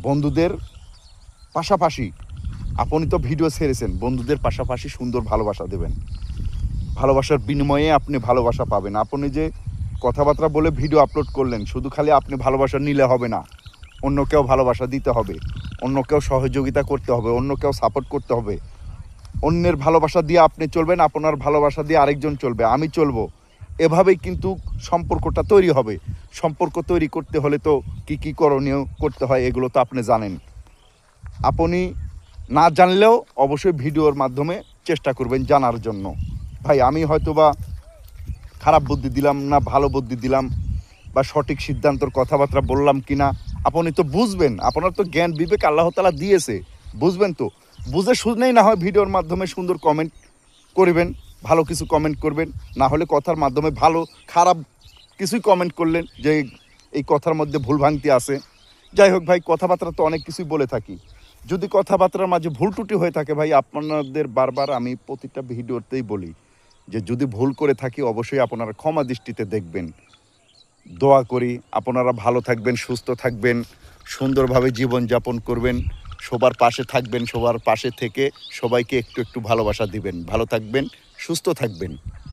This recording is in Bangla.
বন্ধুদের পাশাপাশি আপনি তো ভিডিও ছেড়েছেন, বন্ধুদের পাশাপাশি সুন্দর ভালোবাসা দেবেন। ভালোবাসার বিনিময়ে আপনি ভালোবাসা পাবেন। আপনি যে কথাবার্তা বলে ভিডিও আপলোড করলেন, শুধু খালি আপনি ভালোবাসা নিলে হবে না, অন্য কেউ ভালোবাসা দিতে হবে, অন্য কেউ সহযোগিতা করতে হবে, অন্য কেউ সাপোর্ট করতে হবে। অন্যের ভালোবাসা দিয়ে আপনি চলবেন, আপনার ভালোবাসা দিয়ে আরেকজন চলবে, আমি চলবো। এভাবেই কিন্তু সম্পর্কটা তৈরি হবে। সম্পর্ক তৈরি করতে হলে তো কী কী করণীয় করতে হয় এগুলো তো আপনি জানেন। আপনি না জানলেও অবশ্যই ভিডিওর মাধ্যমে চেষ্টা করবেন জানার জন্য। ভাই আমি হয়তোবা খারাপ বুদ্ধি দিলাম না ভালো বুদ্ধি দিলাম, বা সঠিক সিদ্ধান্তর কথাবার্তা বললাম কি না, আপনি তো বুঝবেন। আপনার তো জ্ঞান বিবেক আল্লাহ তাআলা দিয়েছে, বুঝবেন তো। বুঝে শুনেই না হয় ভিডিওর মাধ্যমে সুন্দর কমেন্ট করবেন, ভালো কিছু কমেন্ট করবেন। না হলে কথার মাধ্যমে ভালো খারাপ কিছুই কমেন্ট করলেন যে এই কথার মধ্যে ভুলভ্রান্তি আছে। যাই হোক ভাই, কথাবার্তা তো অনেক কিছুই বলে থাকি। যদি কথাবার্তার মাঝে ভুল ত্রুটি হয়ে থাকে ভাই, আপনাদের বারবার আমি প্রতিটা ভিডিওতেই বলি যে যদি ভুল করে থাকি অবশ্যই আপনারা ক্ষমা দৃষ্টিতে দেখবেন। দোয়া করি আপনারা ভালো থাকবেন, সুস্থ থাকবেন, সুন্দরভাবে জীবনযাপন করবেন, সবার পাশে থাকবেন, সবার পাশে থেকে সবাইকে একটু একটু ভালোবাসা দিবেন। ভালো থাকবেন, সুস্থ থাকবেন।